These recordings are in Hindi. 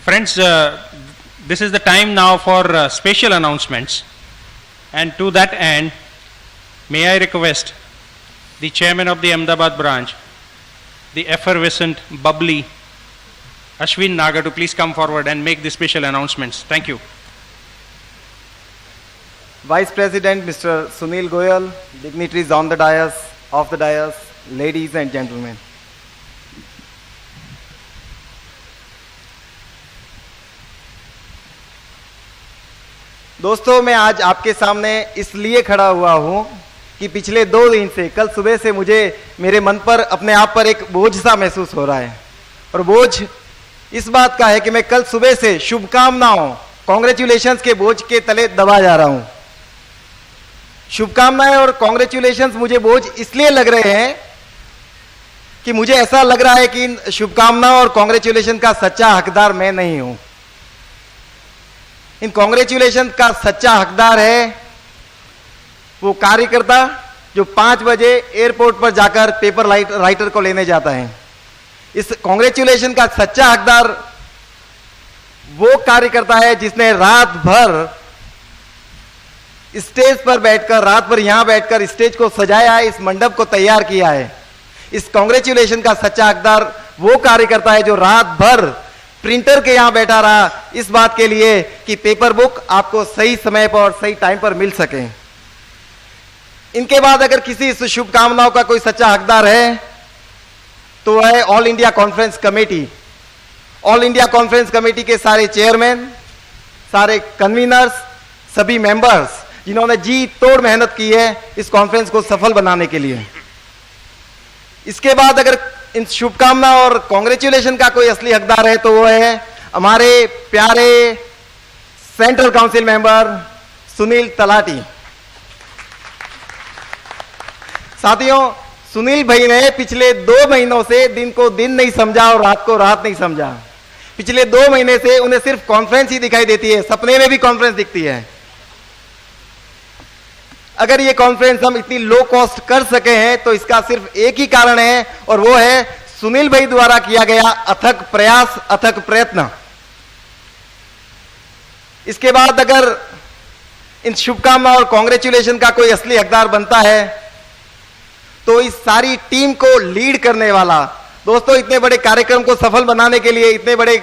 Friends, this is the time now for special announcements, and to that end, may I request the chairman of the Ahmedabad branch, the effervescent, bubbly Ashwin Nagar, to please come forward and make the special announcements. Thank you. Vice President Mr. Sunil Goyal, dignitaries on the dais, off the dais, ladies and gentlemen. दोस्तों, मैं आज आपके सामने इसलिए खड़ा हुआ हूं कि पिछले 2 दिन से, कल सुबह से मुझे मेरे मन पर, अपने आप पर एक बोझ सा महसूस हो रहा है। और बोझ इस बात का है कि मैं कल सुबह से शुभकामनाओं, कॉन्ग्रेचुलेशंस के बोझ के तले दबा जा रहा हूं। शुभकामनाएं और कॉन्ग्रेचुलेशंस मुझे बोझ इसलिए लग रहे हैं कि मुझे ऐसा लग रहा है कि इन शुभकामनाओं और कॉन्ग्रेचुलेशन का सच्चा हकदार मैं नहीं हूं। इन कॉन्ग्रेचुलेशन का सच्चा हकदार है वो कार्यकर्ता जो 5 बजे एयरपोर्ट पर जाकर पेपर राइटर को लेने जाता है। इस कॉन्ग्रेचुलेशन का सच्चा हकदार वो कार्यकर्ता है जिसने रात भर स्टेज पर बैठकर, रात भर यहां बैठकर स्टेज को सजाया है, इस मंडप को तैयार किया है। इस कॉन्ग्रेचुलेशन का सच्चा हकदार वो कार्यकर्ता है जो रात भर प्रिंटर के यहां बैठा रहा इस बात के लिए कि पेपर बुक आपको सही समय पर और सही टाइम पर मिल सके। इनके बाद अगर किसी इस शुभकामनाओं का कोई सच्चा हकदार है तो वह है all India conference committee. All India conference committee के सारे चेयरमैन, सारे कन्वीनर्स, सभी मेंबर्स जिन्होंने जी तोड़ मेहनत की है इस कॉन्फ्रेंस को सफल बनाने के लिए। इसके बाद अगर इन शुभकामना और कॉन्ग्रेचुलेशन का कोई असली हकदार है तो वो है हमारे प्यारे central council member Sunil talati. साथियों, सुनील भाई ने पिछले 2 महीनों से दिन को दिन नहीं समझा और रात को रात नहीं समझा। पिछले 2 महीने से उन्हें सिर्फ कॉन्फ्रेंस ही दिखाई देती है, सपने में भी कॉन्फ्रेंस दिखती है। अगर ये कॉन्फ्रेंस हम इतनी लो कॉस्ट कर सके हैं तो इसका सिर्फ एक ही कारण है और वो है सुनील भाई द्वारा किया गया अथक प्रयास, अथक प्रयत्न। इसके बाद अगर इन शुभकामना और कॉन्ग्रेचुलेशन का कोई असली हकदार बनता है तो इस सारी टीम को लीड करने वाला, दोस्तों इतने बड़े कार्यक्रम को सफल बनाने के लिए, इतने बड़े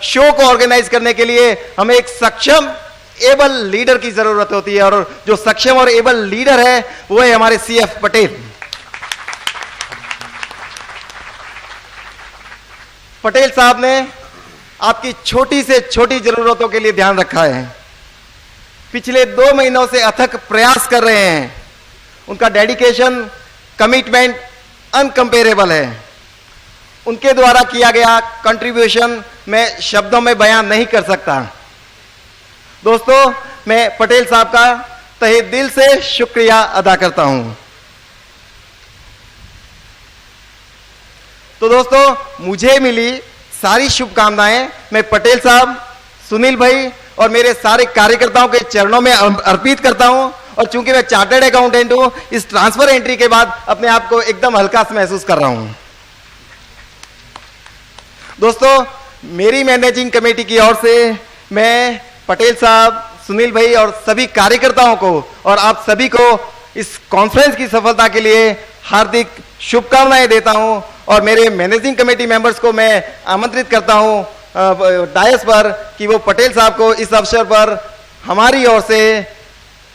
शो को ऑर्गेनाइज करने के लिए हमें एक सक्षम, एबल लीडर की जरूरत होती है और जो सक्षम और एबल लीडर है वो है हमारे सीएफ पटेल। पटेल साहब ने आपकी छोटी से छोटी जरूरतों के लिए ध्यान रखा है। पिछले 2 महीनों से अथक प्रयास कर रहे हैं। उनका डेडिकेशन, कमिटमेंट अनकंपेरेबल है। उनके द्वारा किया गया कंट्रीब्यूशन मैं शब्दों में बयान नहीं कर सकता। दोस्तों, मैं पटेल साहब का तहे दिल से शुक्रिया अदा करता हूं। तो दोस्तों, मुझे मिली सारी शुभकामनाएं मैं पटेल साहब, सुनील भाई और मेरे सारे कार्यकर्ताओं के चरणों में अर्पित करता हूं। और चूंकि मैं चार्टर्ड अकाउंटेंट हूं, इस ट्रांसफर एंट्री के बाद अपने आप को एकदम हल्का सा महसूस कर रहा हूं। दोस्तों, मेरी मैनेजिंग कमेटी की ओर से मैं पटेल साहब, सुनील भाई और सभी कार्यकर्ताओं को और आप सभी को इस कॉन्फ्रेंस की सफलता के लिए हार्दिक शुभकामनाएं देता हूं। और मेरे मैनेजिंग कमेटी मेंबर्स को मैं आमंत्रित करता हूं डायस पर कि वो पटेल साहब को इस अवसर पर हमारी ओर से,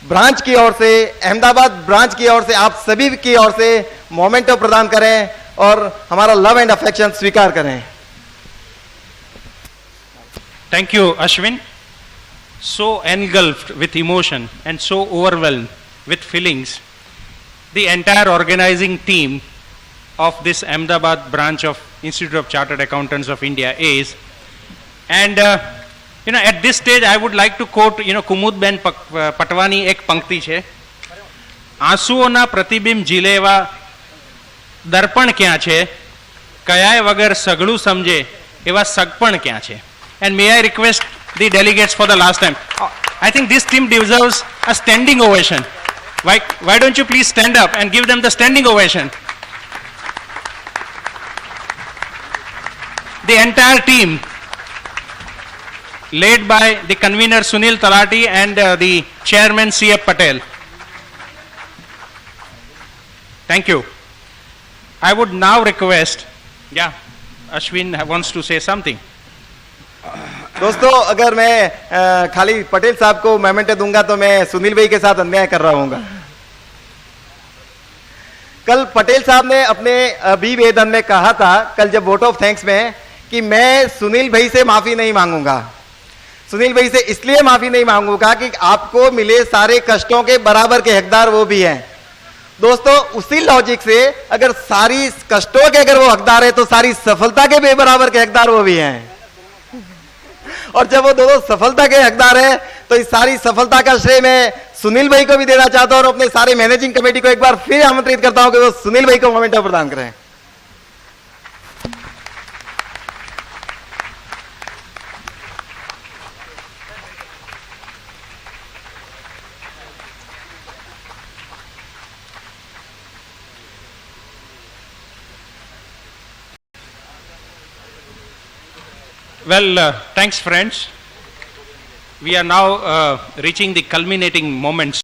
ब्रांच की ओर से, अहमदाबाद ब्रांच की ओर से, आप सभी की ओर से मोमेंटो प्रदान करें और हमारा लव एंड अफेक्शन स्वीकार करें। Thank you, Ashwin. So engulfed with emotion and so overwhelmed with feelings, the entire organizing team of this Ahmedabad branch of Institute of Chartered Accountants of India is. And at this stage I would like to quote Kumud Ben Patwani ek પંક્તિ છે, આંસુઓના પ્રતિબિંબ ઝીલેવા દર્પણ ક્યાં છે, કયાય વગર સઘળું સમજે એવા સગપણ ક્યાં છે. And may I request the delegates for the last time, I think this team deserves a standing ovation. Why don't you please stand up and give them the standing ovation. The entire team led by the convener Sunil Talati and the chairman C.F. Patel. Thank you. I would now request, Ashwin wants to say something. दोस्तों, अगर मैं खाली पटेल साहब को मोमेंट दूंगा तो मैं सुनील भाई के साथ अन्याय कर रहा हूंगा। कल पटेल साहब ने अपने अभिवेदन में कहा था, कल जब वोट ऑफ थैंक्स में, कि मैं सुनील भाई से माफी नहीं मांगूंगा। सुनील भाई से इसलिए माफी नहीं मांगूंगा कि आपको मिले सारे कष्टों के बराबर के हकदार वो भी हैं। दोस्तों, उसी लॉजिक से अगर सारी कष्टों के अगर वो हकदार है तो सारी सफलता के भी बराबर के हकदार वो भी हैं। और जब वो दोनों सफलता के हकदार है तो इस सारी सफलता का श्रेय मैं सुनील भाई को भी देना चाहता हूं और अपने सारे मैनेजिंग कमेटी को एक बार फिर आमंत्रित करता हूं कि वो सुनील भाई को मोमेंटम प्रदान करें। Well, thanks friends. We are now reaching the culminating moments